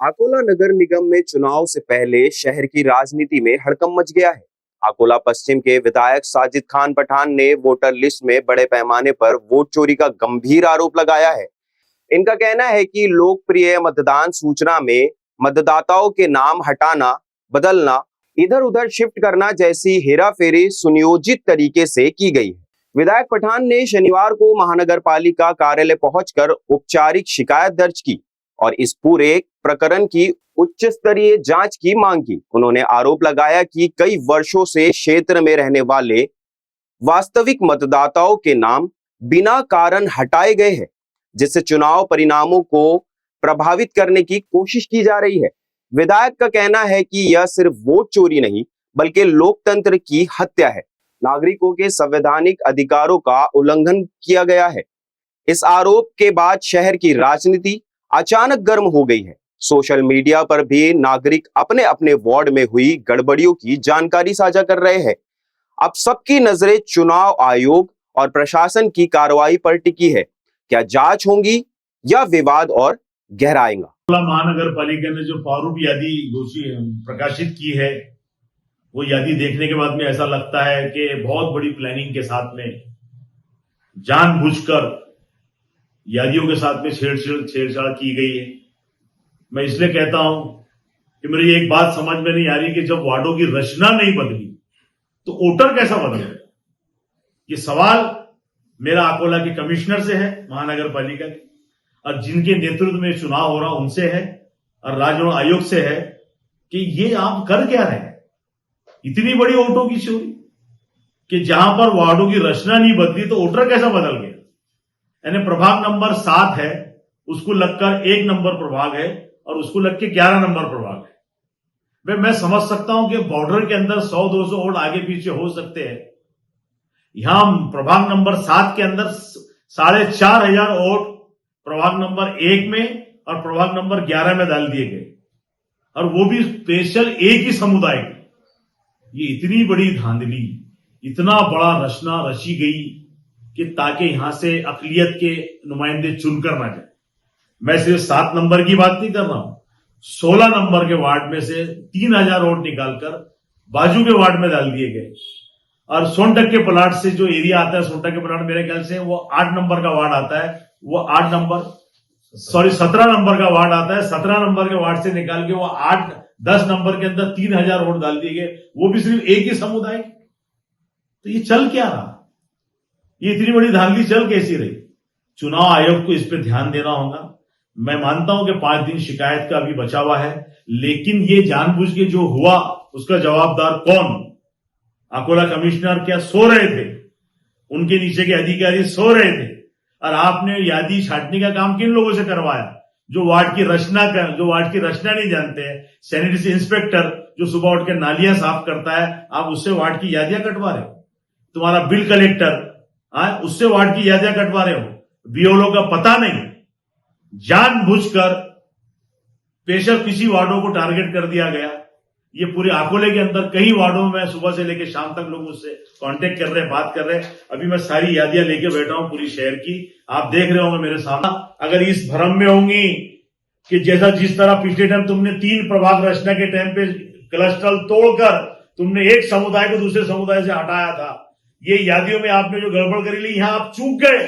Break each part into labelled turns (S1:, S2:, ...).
S1: अकोला नगर निगम में चुनाव से पहले शहर की राजनीति में हड़कंप मच गया है। अकोला पश्चिम के विधायक साजिद खान पठान ने वोटर लिस्ट में बड़े पैमाने पर वोट चोरी का गंभीर आरोप लगाया है। इनका कहना है कि लोकप्रिय मतदान सूचना में मतदाताओं के नाम हटाना, बदलना, इधर उधर शिफ्ट करना जैसी हेराफेरी सुनियोजित तरीके से की गई है। विधायक पठान ने शनिवार को महानगर पालिका कार्यालय पहुंचकर औपचारिक शिकायत दर्ज की और इस पूरे प्रकरण की उच्च स्तरीय जांच की मांग की। उन्होंने आरोप लगाया कि कई वर्षों से क्षेत्र में रहने वाले वास्तविक मतदाताओं के नाम बिना कारण हटाए गए हैं, जिससे चुनाव परिणामों को प्रभावित करने की कोशिश की जा रही है। विधायक का कहना है कि यह सिर्फ वोट चोरी नहीं बल्कि लोकतंत्र की हत्या है। नागरिकों के संवैधानिक अधिकारों का उल्लंघन किया गया है। इस आरोप के बाद शहर की राजनीति अचानक गर्म हो गई है। सोशल मीडिया पर भी नागरिक अपने अपने वार्ड में हुई गड़बड़ियों की जानकारी साझा कर रहे हैं। अब सबकी नजरें चुनाव आयोग और प्रशासन की कार्रवाई पर टिकी है। क्या जांच होगी या विवाद और गहराएगा?
S2: महानगर पालिका ने जो प्रारूप यादी प्रकाशित की है, वो यादी देखने के बाद में ऐसा लगता है कि बहुत बड़ी प्लानिंग के साथ में जानबूझकर यादियों के साथ में छेड़छाड़ की गई है। मैं इसलिए कहता हूं कि मेरी एक बात समझ में नहीं आ रही कि जब वार्डों की रचना नहीं बदली तो वोटर कैसा बदल गया। ये सवाल मेरा अकोला के कमिश्नर से है, महानगर पालिका के, और जिनके नेतृत्व में चुनाव हो रहा उनसे है, और राज्य आयोग से है कि ये आप कर क्या रहे हैं। इतनी बड़ी वोटों की चोरी कि जहां पर वार्डों की रचना नहीं बदली तो वोटर कैसा बदल गया। यानी प्रभाग नंबर 7 है, उसको लगकर 1 नंबर प्रभाग है और उसको लग के 11 नंबर प्रभाग है। मैं समझ सकता हूं कि बॉर्डर के अंदर 100-200 वोट आगे पीछे हो सकते हैं। यहां प्रभाग नंबर 7 के अंदर 4,500 वोट प्रभाग नंबर 1 में और प्रभाग नंबर 11 में डाल दिए गए, और वो भी स्पेशल एक ही समुदाय के। ये इतनी बड़ी धांधली, इतना बड़ा रचना रची गई कि ताकि यहां से अकलियत के नुमाइंदे चुनकर ना जाए। मैं सिर्फ 7 नंबर की बात नहीं कर रहा हूं, 16 नंबर के वार्ड में से 3,000 वोट निकालकर बाजू के वार्ड में डाल दिए गए। और सोनटक के प्लाट से जो एरिया आता है, सोनटक के प्लाट मेरे ख्याल से वो 8 नंबर का वार्ड आता है, वो 17 नंबर का वार्ड आता है। 17 नंबर के वार्ड से निकाल के वो 8-10 नंबर के अंदर 3,000 वोट डाल दिए गए, वो भी सिर्फ एक ही समुदाय। तो ये चल क्या रहा, ये इतनी बड़ी धांधली चल कैसी रही। चुनाव आयोग को इस पे ध्यान देना होगा। मैं मानता हूं कि 5 दिन शिकायत का भी बचा हुआ है, लेकिन ये जानबूझ के जो हुआ उसका जवाबदार कौन। अकोला कमिश्नर क्या सो रहे थे, उनके नीचे के अधिकारी सो रहे थे, और आपने यादी छांटने का काम किन लोगों से करवाया जो वार्ड की रचना नहीं जानते हैं। सैनिटरी इंस्पेक्टर जो सुबह उठ के नालियां साफ करता है, आप उससे वार्ड की यादियां कटवा रहे हो। तुम्हारा बिल कलेक्टर उससे वार्ड की यादियां कटवा रहे हो। बीओलो का पता नहीं, जानबूझकर स्पेशल किसी वार्डों को टारगेट कर दिया गया। ये पूरे अकोले के अंदर कई वार्डों में सुबह से लेकर शाम तक लोग मुझसे कांटेक्ट कर रहे हैं, बात कर रहे हैं। अभी मैं सारी यादियां लेके बैठा हूं पूरी शहर की, आप देख रहे होंगे मेरे सामने। अगर इस भ्रम में होंगी कि जिस तरह पिछले टाइम तुमने 3 प्रभाग रचना के टाइम पे क्लस्टर तोड़कर तुमने एक समुदाय को दूसरे समुदाय से हटाया था, ये यादियों में आपने जो गड़बड़ करी ली, यहां आप चूक गए,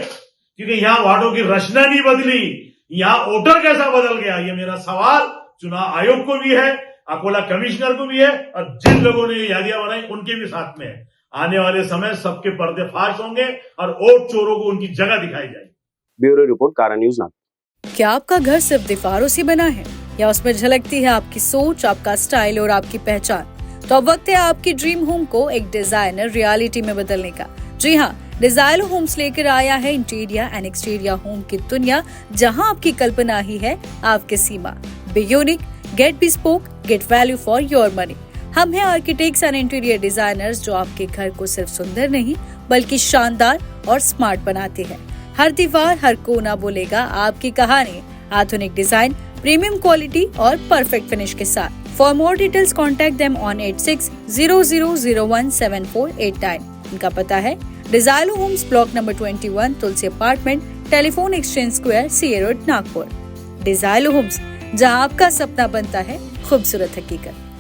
S2: क्योंकि यहां वार्डों की रचना नहीं बदली, यहां वोटर कैसा बदल गया। ये मेरा सवाल चुनाव आयोग को भी है, अकोला कमिश्नर को भी है, और जिन लोगों ने यादियां बनाई उनके भी साथ में है। आने वाले समय सबके पर्देफाश होंगे और वोट चोरों को उनकी जगह दिखाई जाएगी।
S1: ब्यूरो रिपोर्ट, कारा न्यूज़ नागपुर।
S3: क्या आपका घर सिर्फ दीवारों से बना है या उसमें झलकती है आपकी सोच, आपका स्टाइल और आपकी पहचान? तो अब वक्त है आपकी ड्रीम होम को एक डिजाइनर रियलिटी में बदलने का। जी हाँ, डिजाइलो होम्स लेकर आया है इंटीरियर एंड एक्सटीरियर होम की दुनिया, जहां आपकी कल्पना ही है आपकी सीमा। Be unique, get bespoke, get value for your money. हम हैं आर्किटेक्ट्स एंड इंटीरियर डिजाइनर्स जो आपके घर को सिर्फ सुंदर नहीं बल्कि शानदार और स्मार्ट बनाते हैं। हर दीवार, हर कोना बोलेगा आपकी कहानी। आधुनिक डिजाइन, प्रीमियम क्वालिटी और परफेक्ट फिनिश के साथ। For more details contact them on 8600017489। इनका पता है डिजाइलो homes, block number 21, Tulsi apartment, telephone exchange square, CA road, Nagpur. डिजाइलो होम्स, जहां आपका सपना बनता है खूबसूरत हकीकत।